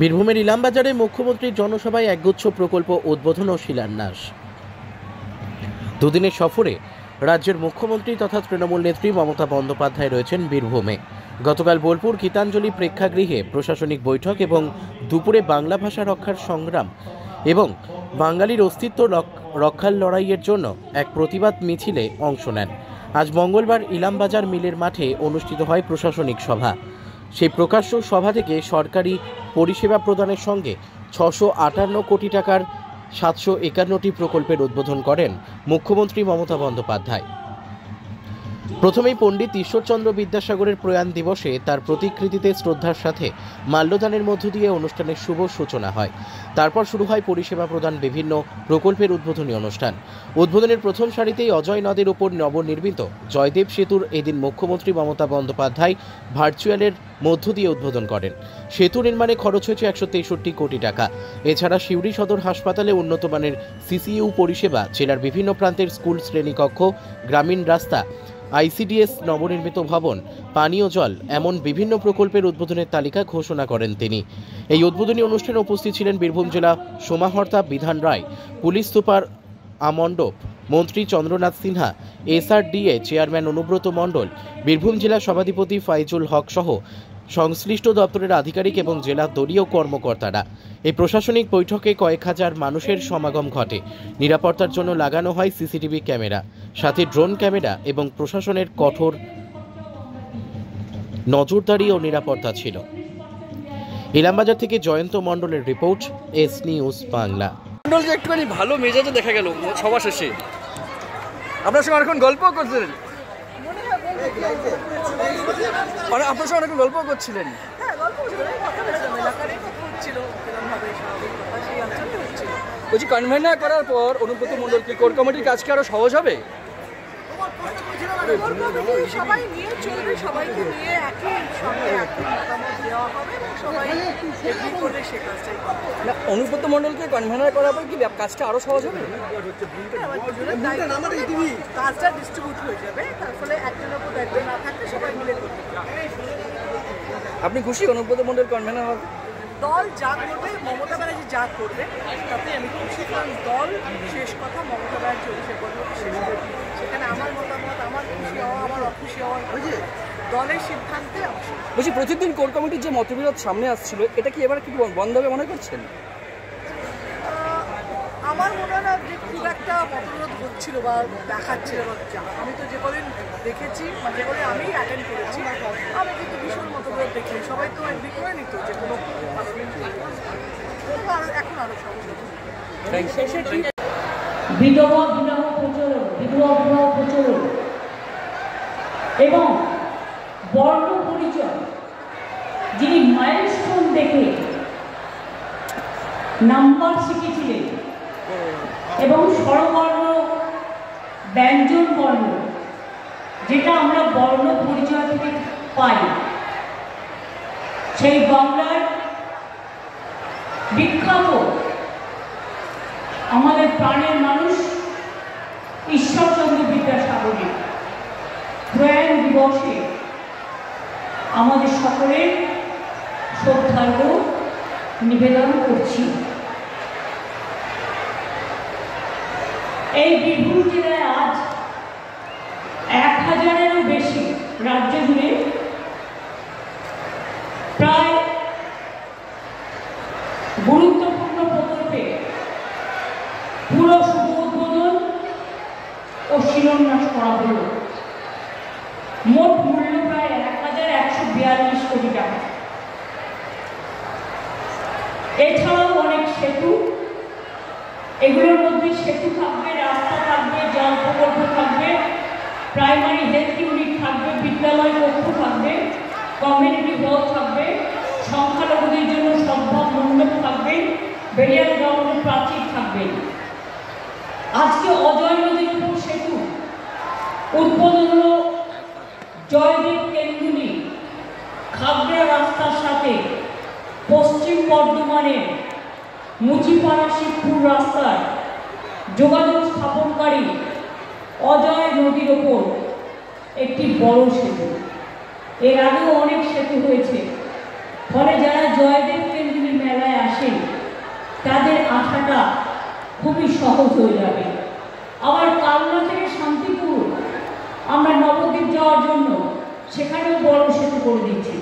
বীরভূমের ইলামবাজারে মুখ্যমন্ত্রীর জনসভায় একগুচ্ছ প্রকল্প উদ্বোধন ও শিলান্যাস। দুদিনের সফরে রাজ্যের মুখ্যমন্ত্রী তথা তৃণমূল নেত্রী মমতা বন্দ্যোপাধ্যায় রয়েছেন বীরভূমে। গতকাল বোলপুর গীতাঞ্জলি প্রেক্ষাগৃহে প্রশাসনিক বৈঠক এবং দুপুরে বাংলা ভাষা রক্ষার সংগ্রাম এবং বাঙালির অস্তিত্ব রক্ষার লড়াইয়ের জন্য এক প্রতিবাদ মিছিলে অংশ নেন। আজ মঙ্গলবার ইলামবাজার মিলের মাঠে অনুষ্ঠিত হয় প্রশাসনিক সভা। সেই প্রকাশ্য সভা থেকে সরকারি পরিষেবা প্রদানের সঙ্গে 658 কোটি টাকার 751টি প্রকল্পের উদ্বোধন করেন মুখ্যমন্ত্রী মমতা বন্দ্যোপাধ্যায়। প্রথমেই পণ্ডিত ঈশ্বরচন্দ্র বিদ্যাসাগরের প্রয়াণ দিবসে তার প্রতিকৃতিতে শ্রদ্ধার সাথে মাল্যদানের মধ্য দিয়ে অনুষ্ঠানের শুভ সূচনা হয়। তারপর শুরু হয় পরিষেবা প্রদান বিভিন্ন প্রকল্পের উদ্বোধনী অনুষ্ঠান। উদ্বোধনের প্রথম সারিতেই অজয় নদের উপর নবনির্মিত জয়দেব সেতুর এদিন মুখ্যমন্ত্রী মমতা বন্দ্যোপাধ্যায় ভার্চুয়ালের মধ্য দিয়ে উদ্বোধন করেন। সেতু নির্মাণে খরচ হয়েছে 163 কোটি টাকা। এছাড়া সিউড়ি সদর হাসপাতালে উন্নত মানের সিসিইউ পরিষেবা, জেলার বিভিন্ন প্রান্তের স্কুল শ্রেণীকক্ষ, গ্রামীণ রাস্তা, আইসিডিএস নবনির্মিত ভবন, পানীয় জল এমন বিভিন্ন প্রকল্পের উদ্বোধনের তালিকা ঘোষণা করেন তিনি। এই উদ্বোধনী অনুষ্ঠানে উপস্থিত ছিলেন বীরভূম জেলা সমাহর্তা বিধান রায়, পুলিশ সুপার আমণ্ডপ, মন্ত্রী চন্দ্রনাথ সিনহা, এসআরডিএ চেয়ারম্যান অনুব্রত মণ্ডল, বীরভূম জেলা সভাধিপতি ফাইজুল হক সহ সংশ্লিষ্ট দপ্তরের আধিকারিক এবং জেলা দলীয় কর্মকর্তারা। এই প্রশাসনিক বৈঠকে কয়েক হাজার মানুষের সমাগম ঘটে। নিরাপত্তার জন্য লাগানো হয় সিসিটিভি ক্যামেরা, সাথে ড্রোন ক্যামেরা এবং প্রশাসনের কঠোর নজরদারি ও নিরাপত্তা ছিল। ইলামবাজার থেকে জয়ন্ত মণ্ডলের রিপোর্ট, এস নিউজ বাংলা। মণ্ডল যে একটুখানি ভালো মেজাজে দেখা গেল সভা শেষে, আপনার সঙ্গে অনেকক্ষণ গল্প করছিলেন, আপনার সঙ্গে অনেকক্ষণ গল্প করছিলেন। বলছি, কনভেনার করার পর অনুব্রত মণ্ডল কি কোর কমিটির কাজ কি আরো সহজ হবে? সবাই নিয়ে চলবে, সবাইকে নিয়ে একই সঙ্গে একই মতামত দেওয়া হবে এবং সবাই এগ্রি করলে সে কাজটাই হবে। অনুব্রত মণ্ডলকে কনভেনার করার পর কি কাজটা আরো সহজ হবে? কাজটা ডিস্ট্রিবিউট হয়ে যাবে, তার ফলে একজনের উপর দায়িত্ব না থাকলে সবাই মিলে করবে। আপনি খুশি অনুব্রত মণ্ডল কনভেনার হবে? দল যা করবে, মমতা ব্যানার্জি যা করবে তাতে আমি খুশি, কারণ দল শেষ কথা, মমতা ব্যানার্জি অভিষেক করবে শেষ কথা। সেখানে আমার মতামত, আমার খুশি হওয়া, আমার অখুশি হওয়ার দলের সিদ্ধান্তে। বলছি, প্রতিদিন কোর কমিটির যে মতবিরোধ সামনে আসছিল, এটা কি এবার কি বন্ধ হবে মনে করছেন? আমার মনে হয় না যে খুব একটা মতবিরোধ হচ্ছিল বা দেখাচ্ছিল। আমি তো যে কদিন দেখেছি, মানে যে কদিন আমি অ্যাটেন্ড করেছি, আমি কিন্তু ভীষণ মতবিরোধ দেখি। সবাই তো এগ্রি করে নিত যে কোনো এখন আরো সহজ। বিধবা বিবাহ প্রচলন এবং বর্ণ পরিচয়, যিনি মাইলস্টোন দেখে নাম্বার শিখেছিলেন এবং স্বরবর্ণ, ব্যঞ্জন বর্ণ, যেটা আমরা বর্ণ পরিচয় থেকে পাই, সেই বাংলার বিখ্যাত আমাদের প্রাণের মানুষ ঈশ্বরচন্দ্র বিদ্যাসাগরের প্রয়াণ দিবসে আমাদের সকলের শ্রদ্ধার্ঘ্য নিবেদন করছি। এই বীরভূম জেলায় আজ 1000-এরও বেশি রাজ্য জুড়ে প্রায় গুরুত্বপূর্ণ প্রকল্পে পুরো শুভ উদ্বোধন ও শিলান্যাস করা হল। মোট মূল্য প্রায় 1142 কোটি টাকা। এছাড়াও অনেক সেতু, এগুলোর মধ্যে সেতু থাকবে, রাস্তা থাকবে, জল প্রকল্প থাকবে, প্রাইমারি হেলথ ইউনিট থাকবে, বিদ্যালয় কক্ষ থাকবে, কমিউনিটি হল থাকবে, সংখ্যালঘুদের জন্য সম্ভব মণ্ডপ থাকবে, বেরিয়ার গ্রাউন্ডের প্রাচীর থাকবে। আজকে অজয় নদীর উপর সেতু উদ্বোধন হল। জয়দেব কেন্দুলি খাগড়া রাস্তার সাথে পশ্চিম বর্ধমানের মুচিপাড়া শিবপুর রাস্তার যোগাযোগ স্থাপনকারী অজয় নদীর ওপর একটি বড় সেতু। এর আগেও অনেক সেতু হয়েছে, ফলে যারা জয়দেব কেন্দ্রী মেলা খুবই সহজ হয়ে যাবে। আবার কালনা থেকে শান্তিপুর আমরা নবদ্বীপ যাওয়ার জন্য সেখানেও বড় সেতু করে দিচ্ছি।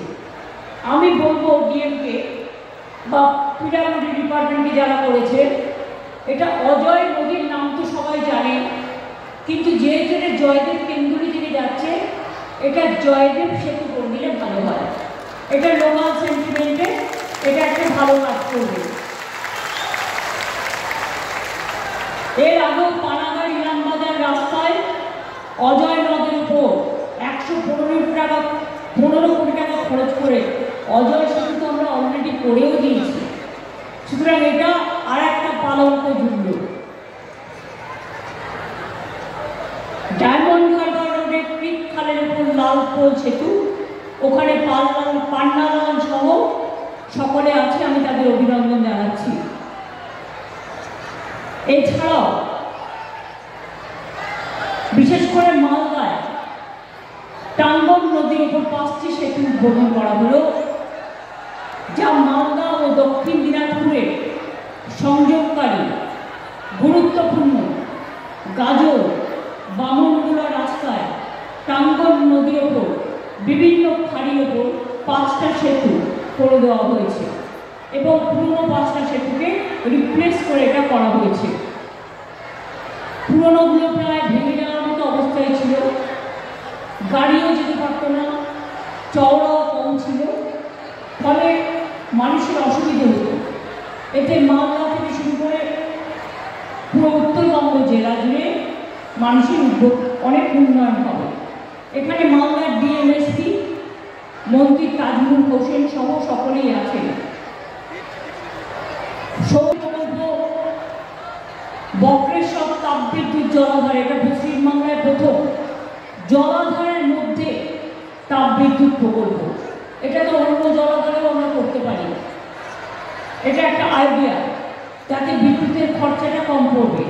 আমি বলবো ডিএমকে বা পিডব্লিউডি ডিপার্টমেন্টকে যারা করেছে, এটা অজয় নদীর নাম তো সবাই জানে, কিন্তু যে ট্রেনে জয়দেব কেন্দুরি থেকে যাচ্ছে এটা জয়দেব সেতু করে দিলে ভালো হয়। এটা লোকাল সেন্টিমেন্টে এটা একটা ভালো কাজ করবে। এর আগেও পানাগড় ইলামবাজার রাস্তায় অজয় নদের উপর 115 কোটি টাকা খরচ করে অজয় সেতু তো আমরা অলরেডি করেও দিয়েছি। সুতরাং এটা আর একটা পালঙ্ক জুড়ল। ডায়মন্ড হারবার রোডে ক্রিক খালের উপর লালপোল সেতু, ওখানে পান্নালাল সহ সকলে আছে, আমি তাদের অভিনন্দন জানাচ্ছি। এছাড়াও বিশেষ করে মালদায় টাঙ্গন নদীর উপর 5টি সেতু উদ্বোধন করা হলো, যা মালদা ও দক্ষিণ দিনাজপুরের সংযোগকারী গুরুত্বপূর্ণ গাজল বামনগুলা রাস্তায় টাঙ্গন নদীর ওপর বিভিন্ন খাড়ির ওপর 5টা সেতু করে দেওয়া হয়েছে এবং পুরনো 5টা সেতুকে রিপ্লেস করে এটা করা হয়েছে। পুরনোগুলো প্রায় ভেঙে যাওয়ার মতো অবস্থায় ছিল, গাড়িও যেতে পারত না, চওড়াও কম ছিল, ফলে মানুষের অসুবিধে হতো। এতে মালদা থেকে শুরু করে পুরো উত্তরবঙ্গ জেলা জুড়ে মানুষের অনেক উন্নয়ন হবে। এখানে মালদার ডিএমএসপি মন্ত্রী তাজমুল হোসেন সহ সকলেই আছেন। বক্রেশ্বর তাপবিদ্যুৎ জলাধার, এটা পশ্চিমবাংলায় প্রথম জলাধারের মধ্যে তাপবিদ্যুৎ প্রকল্প। এটা তো অন্য জলাধারেও আমরা করতে পারি। এটা একটা আইডিয়া, যাতে বিদ্যুতের খরচাটা কম পড়বে,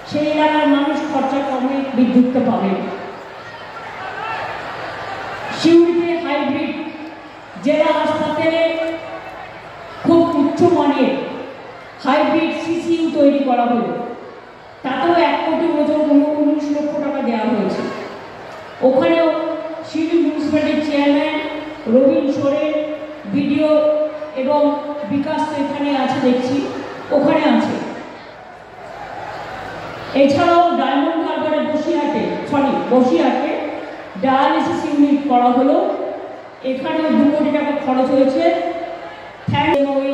সেই এলাকার মানুষ খরচা কমে বিদ্যুৎটা পাবে। সিউড়িতে হাইব্রিড জেলা হাসপাতালে খুব উচ্চমানের হাইব্রিড সিসিইউ তৈরি করা হলো, তাতেও 1 কোটি 19 লক্ষ টাকা দেওয়া হয়েছে। ওখানেও সিউড়ি মিউনিসিপ্যালিটির চেয়ারম্যান রবীন সোরেন, বিডিও এবং বিকাশ তো এখানে আছে দেখছি, ওখানে আছে। এছাড়াও ডায়মন্ড হারবারে বসিরহাটে ডায়ালিসিস ইউনিট করা হলো, এখানেও 2 কোটি টাকা খরচ হয়েছে। ওই